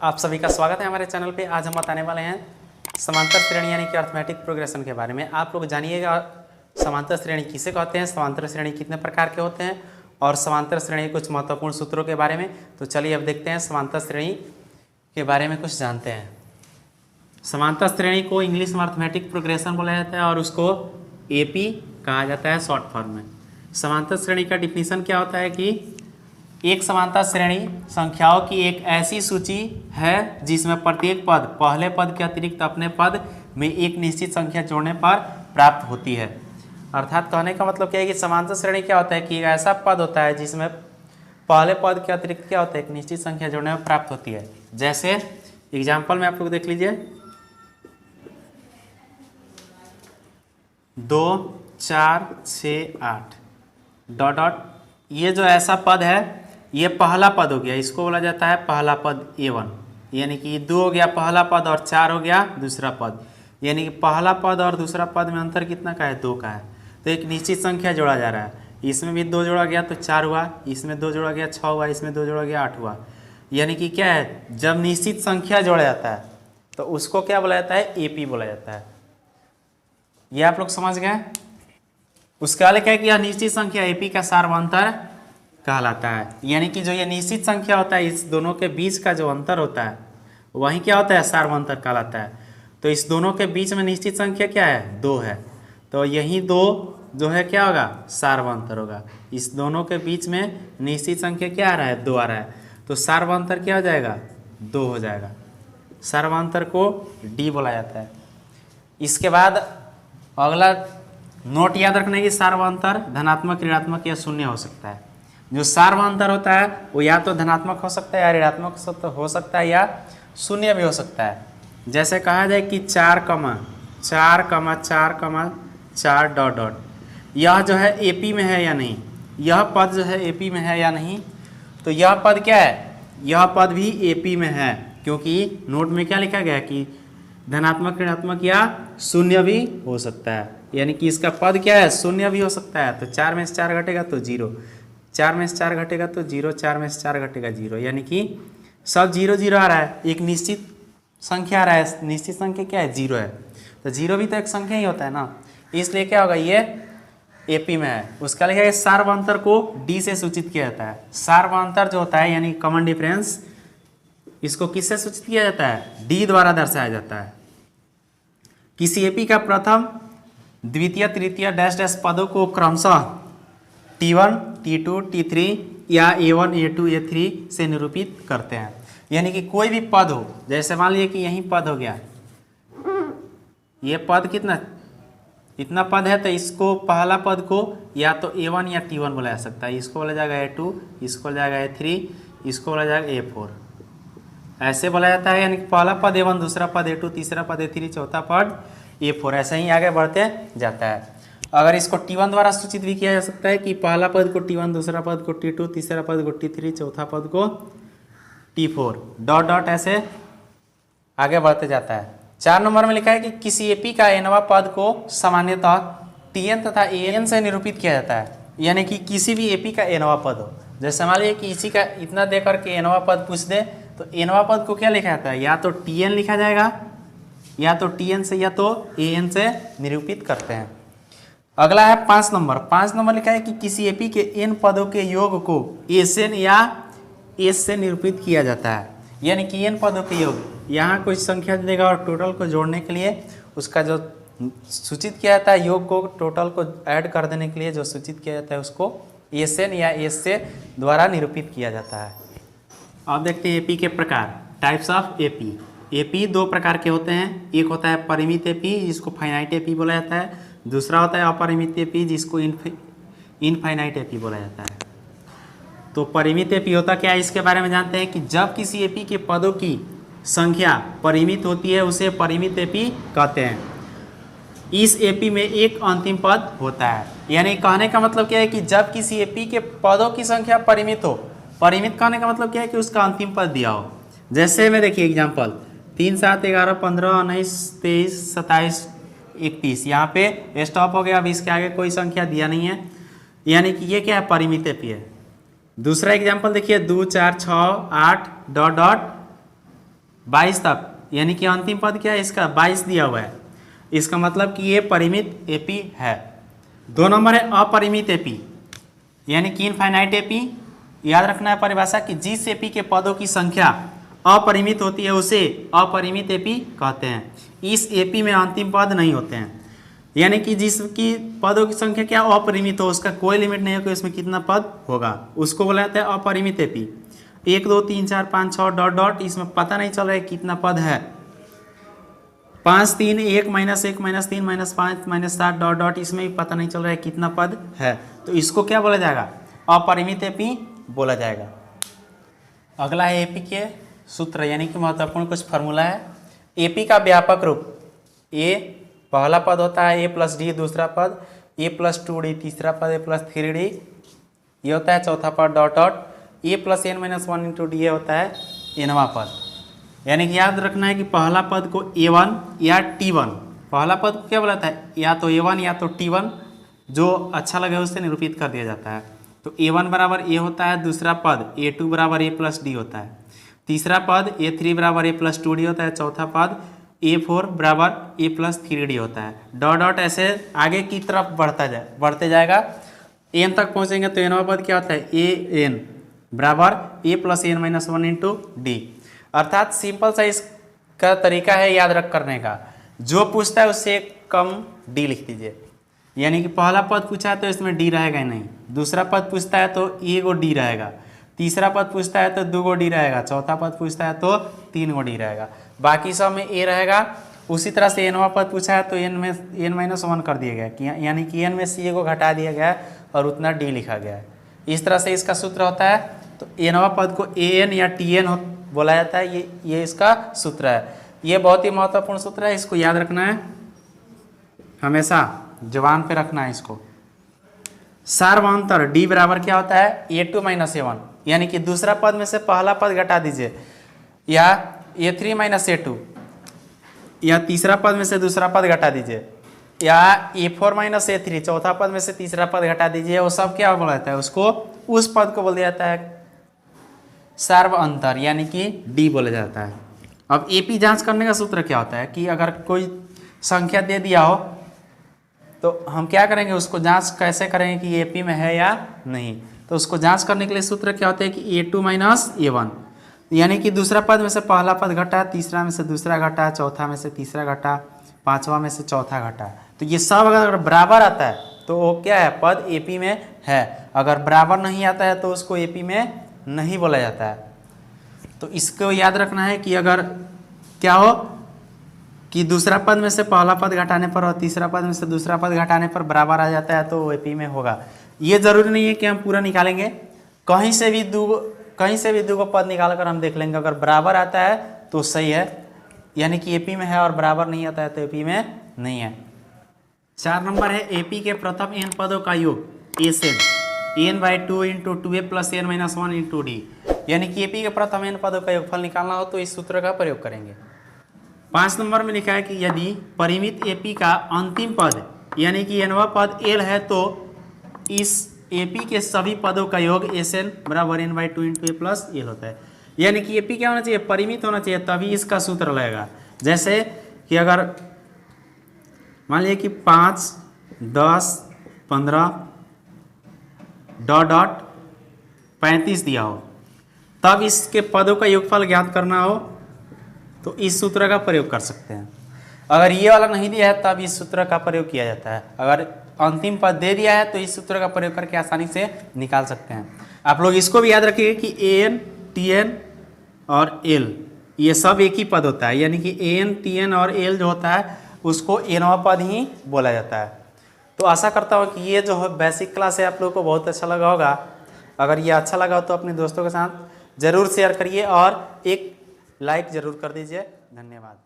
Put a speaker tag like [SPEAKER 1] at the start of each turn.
[SPEAKER 1] आप सभी का स्वागत है हमारे चैनल पे। आज हम बताने वाले हैं समांतर श्रेणी यानी कि अर्थमेटिक प्रोग्रेशन के बारे में। आप लोग जानिएगा समांतर श्रेणी किसे कहते हैं, समांतर श्रेणी कितने प्रकार के होते हैं और समांतर श्रेणी कुछ महत्वपूर्ण सूत्रों के बारे में। तो चलिए अब देखते हैं समांतर श्रेणी के बारे में कुछ जानते हैं। समांतर श्रेणी को इंग्लिश में अर्थमेटिक प्रोग्रेशन बोला जाता है और उसको एपी कहा जाता है शॉर्ट फॉर्म में। समांतर श्रेणी का डिफिनीशन क्या होता है कि एक समांतर श्रेणी संख्याओं की एक ऐसी सूची है जिसमें प्रत्येक पद पहले पद के अतिरिक्त अपने पद में एक निश्चित संख्या जोड़ने पर प्राप्त होती है। अर्थात कहने का मतलब क्या है कि समांतर श्रेणी क्या होता है कि एक ऐसा पद होता है जिसमें पहले पद के अतिरिक्त क्या होता है, एक निश्चित संख्या जोड़ने में प्राप्त होती है। जैसे एग्जाम्पल में आप लोग देख लीजिए 2 4 6 8 डॉट डॉट, ये जो ऐसा पद है ये पहला पद हो गया, इसको बोला जाता है पहला पद A1। यानी कि 2 हो गया पहला पद और 4 हो गया दूसरा पद। यानी कि पहला पद और दूसरा पद में अंतर कितना का है, 2 का है। तो एक निश्चित संख्या जोड़ा जा रहा है, इसमें भी 2 जोड़ा गया तो 4 हुआ, इसमें 2 जोड़ा गया 6 हुआ, इसमें 2 जोड़ा गया 8 हुआ। यानी कि क्या है, जब निश्चित संख्या जोड़ा जाता है तो उसको क्या बोला जाता है, एपी बोला जाता है। ये आप लोग समझ गए। उसके आगे क्या है कि यह निश्चित संख्या एपी का सार्वंतर कहलाता है। यानी कि जो ये निश्चित संख्या होता है इस दोनों के बीच का जो अंतर होता है वही क्या होता है, सार्वंतर कहलाता है। तो इस दोनों के बीच में निश्चित संख्या क्या है, 2 है, तो यही 2 जो है क्या होगा, सार्वंतर होगा। इस दोनों के बीच में निश्चित संख्या क्या आ रहा है, 2 आ रहा है, तो सार्वंतर क्या हो जाएगा, 2 हो जाएगा। सार्वंतर को डी बोला जाता है। इसके बाद अगला नोट याद रखने की, सार्वंतर धनात्मक, ऋणात्मक या शून्य हो सकता है। जो सार्वंतर होता है वो या तो धनात्मक हो सकता है या ऋणात्मक हो सकता है या शून्य भी हो सकता है। जैसे कहा जाए कि 4, 4 डॉट डॉट, यह जो है एपी में है या नहीं, यह पद जो है एपी में है या नहीं। तो यह पद क्या है, यह पद भी एपी में है, क्योंकि नोट में क्या लिखा गया कि धनात्मक, ऋणात्मक या शून्य भी हो सकता है। यानी कि इसका पद क्या है, शून्य भी हो सकता है। तो 4 में से 4 घटेगा तो 0, 4 में से 4 घटेगा तो 0, 4 में से 4 घटेगा 0। यानी कि सब 0 0 आ रहा है, एक निश्चित संख्या आ रहा है। निश्चित संख्या क्या है, 0 है। तो 0 भी तो एक संख्या ही होता है ना, इसलिए क्या होगा, ये एपी में है। उसका लिखा है सार्वंतर को डी से सूचित किया जाता है। सार्वंतर जो होता है यानी कॉमन डिफरेंस, इसको किससे सूचित किया जाता है, डी द्वारा दर्शाया जाता है। किसी एपी का प्रथम, द्वितीय, तृतीय डैश डैश पदों को क्रमशः T1, T2, T3 या A1, A2, A3 से निरूपित करते हैं। यानी कि कोई भी पद हो, जैसे मान लीजिए कि यही पद हो गया, ये पद कितना, इतना पद है, तो इसको पहला पद को या तो A1 या T1 बोला जा सकता है। इसको बोला जाएगा A2, इसको बोला जाएगा A3, इसको बोला जाएगा A4, ऐसे बोला जाता है। यानी कि पहला पद A1, दूसरा पद A2, तीसरा पद A3, चौथा पद A4, ऐसे ही आगे बढ़ते जाता है। अगर इसको T1 द्वारा सूचित भी किया जा सकता है कि पहला पद को T1, दूसरा पद को T2, तीसरा पद को T3, चौथा पद को T4, डॉट डॉट ऐसे आगे बढ़ते जाता है। 4 नंबर में लिखा है कि किसी एपी का nवां पद को सामान्यतः Tn तथा An से निरूपित किया जाता है। यानी कि किसी भी एपी का nवां पद हो, जैसे मान लीजिए कि इसी का इतना दे करके nवां पद पूछ दे, तो nवां पद को क्या लिखा जाता है, या तो Tn लिखा जाएगा, या तो Tn से या तो An से निरूपित करते हैं। अगला है 5 नंबर। 5 नंबर लिखा है कि किसी एपी के n पदों के योग को Sn या S से निरूपित किया जाता है। यानी कि n पदों के योग, यहाँ कोई संख्या देगा और टोटल को जोड़ने के लिए उसका जो सूचित किया जाता है, योग को टोटल को ऐड कर देने के लिए जो सूचित किया जाता है उसको Sn या S से द्वारा निरूपित किया जाता है। अब देखते हैं एपी के प्रकार, टाइप्स ऑफ एपी। एपी 2 प्रकार के होते हैं। एक होता है परिमित एपी, जिसको फाइनाइट एपी बोला जाता है। दूसरा होता है अपरिमित एपी, जिसको इनफाइनाइट एपी बोला जाता है। तो परिमित एपी होता क्या है, इसके बारे में जानते हैं कि जब किसी एपी के पदों की संख्या परिमित होती है उसे परिमित एपी कहते हैं। इस एपी में एक अंतिम पद होता है। यानी कहने का मतलब क्या है कि जब किसी एपी के पदों की संख्या परिमित हो, परिमित कहने का मतलब क्या है कि उसका अंतिम पद दिया हो। जैसे में देखिए एग्जाम्पल 3, 7, 11, 15, 19, 23, 27, 31, यहाँ पे स्टॉप हो गया। अब इसके आगे कोई संख्या दिया नहीं है, यानी कि ये क्या है, परिमित एपी है। दूसरा एग्जाम्पल देखिए 2, 4, 6, 8 डॉट डॉट 22 तक, यानी कि अंतिम पद क्या है इसका 22 दिया हुआ है, इसका मतलब कि ये परिमित एपी है। 2 नंबर है अपरिमित एपी, यानी कि इनफाइनाइट एपी। याद रखना है परिभाषा कि जिस एपी के पदों की संख्या अपरिमित होती है उसे अपरिमित एपी कहते हैं। इस एपी में अंतिम पद नहीं होते हैं, यानी कि जिसकी पदों की संख्या क्या अपरिमित हो, उसका कोई लिमिट नहीं है कि इसमें कितना पद होगा, उसको बोला जाता है अपरिमित एपी। 1 2 3 4 5 6 डॉट डॉट, इसमें पता नहीं चल रहा है कितना पद है। 5 3 1 -1 -3 -5 -7 डॉट डॉट, इसमें भी पता नहीं चल रहा है कितना पद है, तो इसको क्या बोला जाएगा अपरिमित एपी बोला जाएगा। अगला है एपी के सूत्र, यानी कि महत्वपूर्ण कुछ फार्मूला है। एपी का व्यापक रूप, ए पहला पद होता है a+d, दूसरा पद a+2d, तीसरा पद a+3d, ये होता है चौथा पद डॉट डॉट, a+n-1 × d ये होता है nवां पद। यानी कि याद रखना है कि पहला पद को a1 या t1, पहला पद को क्या बोला था या तो a1 या तो t1, जो अच्छा लगे उससे निरूपित कर दिया जाता है। तो a1 बराबर a होता है, दूसरा पद a2 बराबर a+d होता है, तीसरा पद a3 बराबर a+2d होता है, चौथा पद a4 बराबर a+3d होता है। डॉट डॉट ऐसे आगे की तरफ बढ़ते जाएगा, n तक पहुंचेंगे तो nवां पद क्या होता है an बराबर a+n-1 × d। अर्थात सिंपल सा इसका तरीका है याद रख करने का, जो पूछता है उससे कम d लिख दीजिए। यानी कि पहला पद पूछा है तो इसमें d रहेगा ही नहीं, दूसरा पद पूछता है तो 1 गो d रहेगा, तीसरा पद पूछता है तो 2 गो d रहेगा, चौथा पद पूछता है तो 3 गो d रहेगा, बाकी सब में a रहेगा। उसी तरह से nवां पद पूछा है तो n में n-1 कर दिया गया, यानी कि n में से 1 को घटा दिया गया है और उतना d लिखा गया है। इस तरह से इसका सूत्र होता है। तो nवां पद को an या tn बोला जाता है, ये इसका सूत्र है। ये बहुत ही महत्वपूर्ण सूत्र है, इसको याद रखना है, हमेशा जबान पे रखना है इसको। सार्वंतर d बराबर क्या होता है a2 - a1, यानी कि दूसरा पद में से पहला पद घटा दीजिए, या a3 - a2, या तीसरा पद में से दूसरा पद घटा दीजिए, या a4 - a3, चौथा पद में से तीसरा पद घटा दीजिए। वो सब क्या बोला जाता है, उसको उस पद को बोल दिया जाता है सार्व अंतर, यानी कि d बोला जाता है। अब एपी जांच करने का सूत्र क्या होता है कि अगर कोई संख्या दे दिया हो तो हम क्या करेंगे, उसको जांच कैसे करेंगे कि एपी में है या नहीं। तो उसको जांच करने के लिए सूत्र क्या होता है कि a2 - a1, यानी कि दूसरा पद में से पहला पद घटा, तीसरा में से दूसरा घटा, चौथा में से तीसरा घटा, पांचवा में से चौथा घटा। तो ये सब अगर बराबर आता है तो वो क्या है पद एपी में है, अगर बराबर नहीं आता है तो उसको एपी में नहीं बोला जाता है। तो इसको याद रखना है कि अगर क्या हो कि दूसरा पद में से पहला पद घटाने पर और तीसरा पद में से दूसरा पद घटाने पर बराबर आ जाता है तो वो एपी में होगा। ये जरूरी नहीं है कि हम पूरा निकालेंगे, कहीं से भी दो पद निकाल कर हम देख लेंगे, अगर बराबर आता है तो सही है, यानी कि एपी में है, और बराबर नहीं आता है तो एपी में नहीं है। 4 नंबर है एपी के प्रथम n पदों का योग n/2 × 2a + n-1 × d, यानी कि एपी के प्रथम n पदों का योगफल निकालना हो तो इस सूत्र का प्रयोग करेंगे। 5 नंबर में लिखा है कि यदि परिमित एपी का अंतिम पद यानी कि nवां पद l है तो इस एपी के सभी पदों का योग Sn बराबर n/2 × a + l होता है। यानी कि एपी क्या होना चाहिए, परिमित होना चाहिए, तभी इसका सूत्र लगेगा। जैसे कि अगर मान लिया कि 5 10 15 डॉट डॉट 35 दिया हो, तब इसके पदों का योगफल ज्ञात करना हो तो इस सूत्र का प्रयोग कर सकते हैं। अगर ये वाला नहीं दिया है तब इस सूत्र का प्रयोग किया जाता है, अगर अंतिम पद दे दिया है तो इस सूत्र का प्रयोग करके आसानी से निकाल सकते हैं। आप लोग इसको भी याद रखिए कि an tn और l ये सब एक ही पद होता है, यानी कि an tn और l जो होता है उसको nवां पद ही बोला जाता है। तो आशा करता हूँ कि ये जो है बेसिक क्लास है आप लोगों को बहुत अच्छा लगा होगा। अगर ये अच्छा लगा तो अपने दोस्तों के साथ ज़रूर शेयर करिए और एक लाइक ज़रूर कर दीजिए। धन्यवाद।